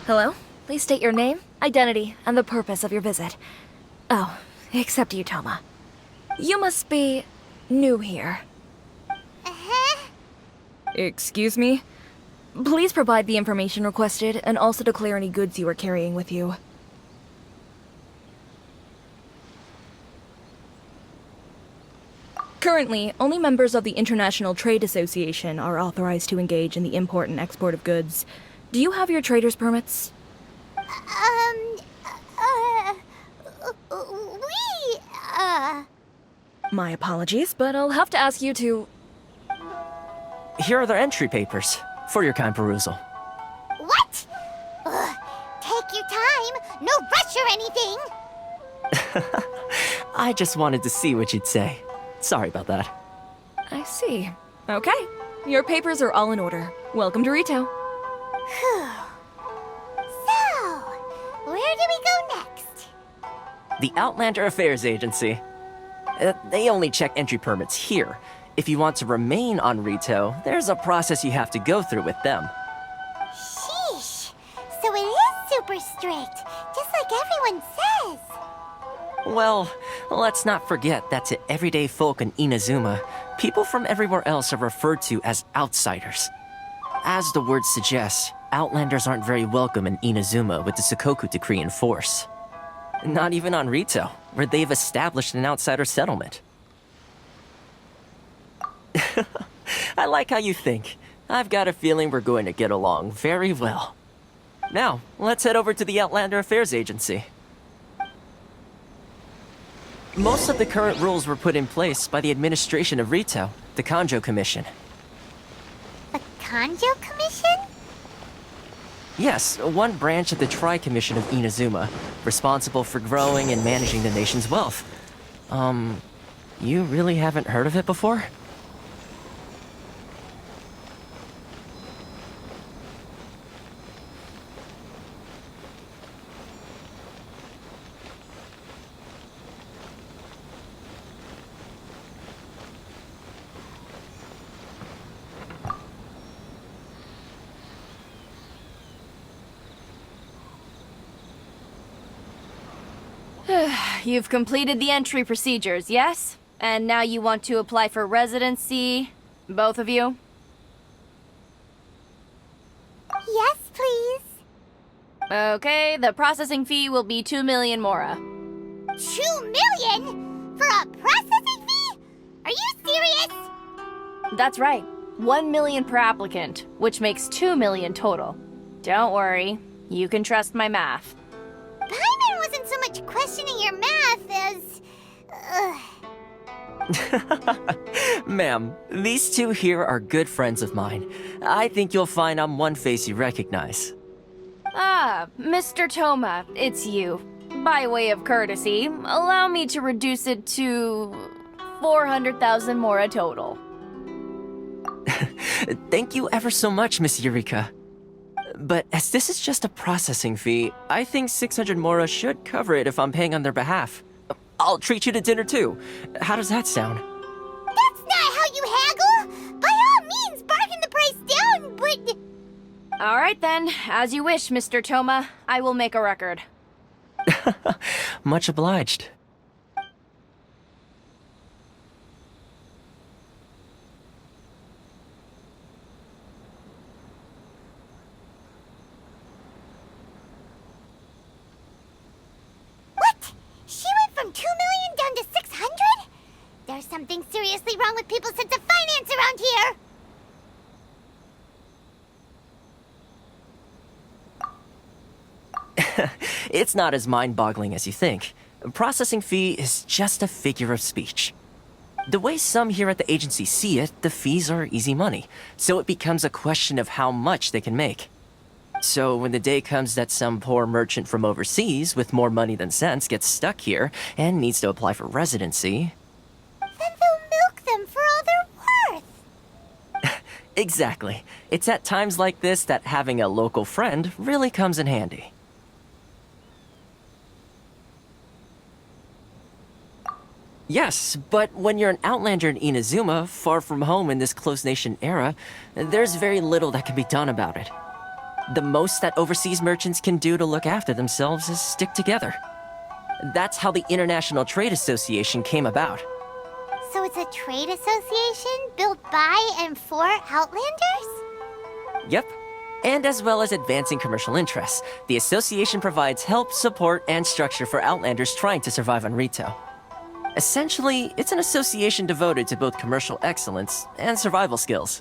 Hello? Please state your name, identity, and the purpose of your visit. Oh, except you, Toma. You must be new here. Excuse me? Please provide the information requested and also declare any goods you are carrying with you. Currently, only members of the International Trade Association are authorized to engage in the import and export of goods. Do you have your trader's permits? My apologies, but I'll have to ask you to... Here are their entry papers, for your kind perusal. What? Take your time. No rush or anything. I just wanted to see what you'd say. Sorry about that. I see. Okay. Your papers are all in order. Welcome to Rito. Whew. So, where do we go next? The Outlander Affairs Agency. They only check entry permits here. If you want to remain on Rito, there's a process you have to go through with them. Sheesh. So it is super strict, just like everyone says. Well, let's not forget that to everyday folk in Inazuma, people from everywhere else are referred to as outsiders. As the word suggests, Outlanders aren't very welcome in Inazuma with the Sukoku Decree in force. Not even on Rito, where they've established an outsider settlement. I like how you think. I've got a feeling we're going to get along very well. Now, let's head over to the Outlander Affairs Agency. Most of the current rules were put in place by the administration of Rito, the Kanjo Commission. The Kanjo Commission? Yes, one branch of the Tri-Commission of Inazuma, responsible for growing and managing the nation's wealth. You really haven't heard of it before? You've completed the entry procedures, yes? And now you want to apply for residency? Both of you? Yes, please. Okay, the processing fee will be 2 million mora. 2 million? For a processing fee? Are you serious? That's right. 1 million per applicant, which makes 2 million total. Don't worry, you can trust my math. Paimon wasn't so much questioning your math as... Ma'am, these two here are good friends of mine. I think you'll find I'm one face you recognize. Ah, Mr. Toma, it's you. By way of courtesy, allow me to reduce it to 400,000 mora total. Thank you ever so much, Miss Eureka. But as this is just a processing fee, I think 600 mora should cover it if I'm paying on their behalf. I'll treat you to dinner too. How does that sound? That's not how you haggle! By all means, bargain the price down, but... Alright then, as you wish, Mr. Toma. I will make a record. Much obliged. What? She went from 2 million down to 600? There's something seriously wrong with people's sense of finance around here! It's not as mind-boggling as you think. Processing fee is just a figure of speech. The way some here at the agency see it, the fees are easy money, so it becomes a question of how much they can make. So when the day comes that some poor merchant from overseas with more money than sense gets stuck here and needs to apply for residency... Then they'll milk them for all they're worth! Exactly. It's at times like this that having a local friend really comes in handy. Yes, but when you're an outlander in Inazuma, far from home in this close nation era, there's very little that can be done about it. The most that overseas merchants can do to look after themselves is stick together. That's how the International Trade Association came about. So it's a trade association built by and for Outlanders? Yep. And as well as advancing commercial interests, the association provides help, support, and structure for Outlanders trying to survive on Rito. Essentially, it's an association devoted to both commercial excellence and survival skills.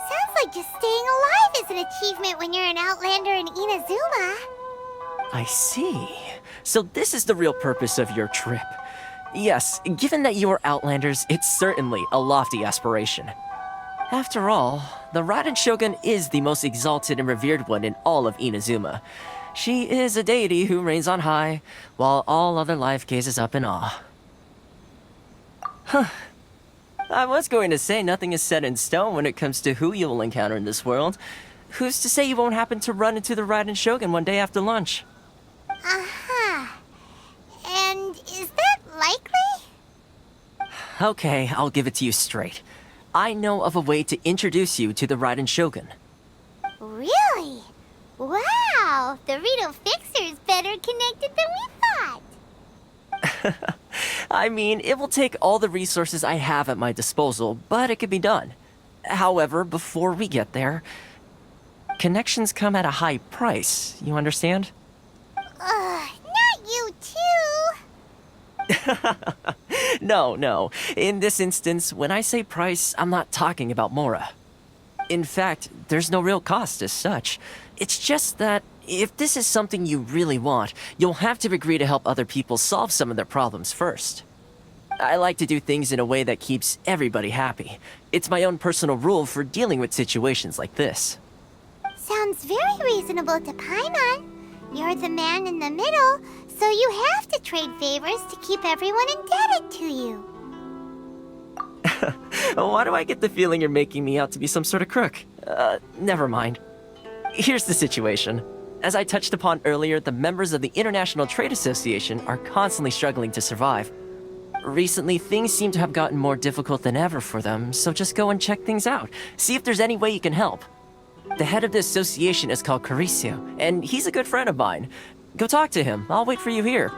Sounds like just staying alive is an achievement when you're an Outlander in Inazuma. I see. So this is the real purpose of your trip. Yes, given that you are Outlanders, it's certainly a lofty aspiration. After all, the Raiden Shogun is the most exalted and revered one in all of Inazuma. She is a deity who reigns on high, while all other life gazes up in awe. Huh. I was going to say nothing is set in stone when it comes to who you will encounter in this world. Who's to say you won't happen to run into the Raiden Shogun one day after lunch? Uh-huh. And is that likely? Okay, I'll give it to you straight. I know of a way to introduce you to the Raiden Shogun. Really? Wow! The Rito Fixer is better connected than we thought. I mean, it will take all the resources I have at my disposal, but it can be done. However, before we get there, connections come at a high price, you understand? Not you too! No. In this instance, when I say price, I'm not talking about Mora. In fact, there's no real cost as such. It's just that if this is something you really want, you'll have to agree to help other people solve some of their problems first. I like to do things in a way that keeps everybody happy. It's my own personal rule for dealing with situations like this. Sounds very reasonable to Paimon. You're the man in the middle, so you have to trade favors to keep everyone indebted to you. Why do I get the feeling you're making me out to be some sort of crook? Never mind. Here's the situation. As I touched upon earlier, the members of the International Trade Association are constantly struggling to survive. Recently, things seem to have gotten more difficult than ever for them, so just go and check things out. See if there's any way you can help. The head of the association is called Carisio, and he's a good friend of mine. Go talk to him. I'll wait for you here.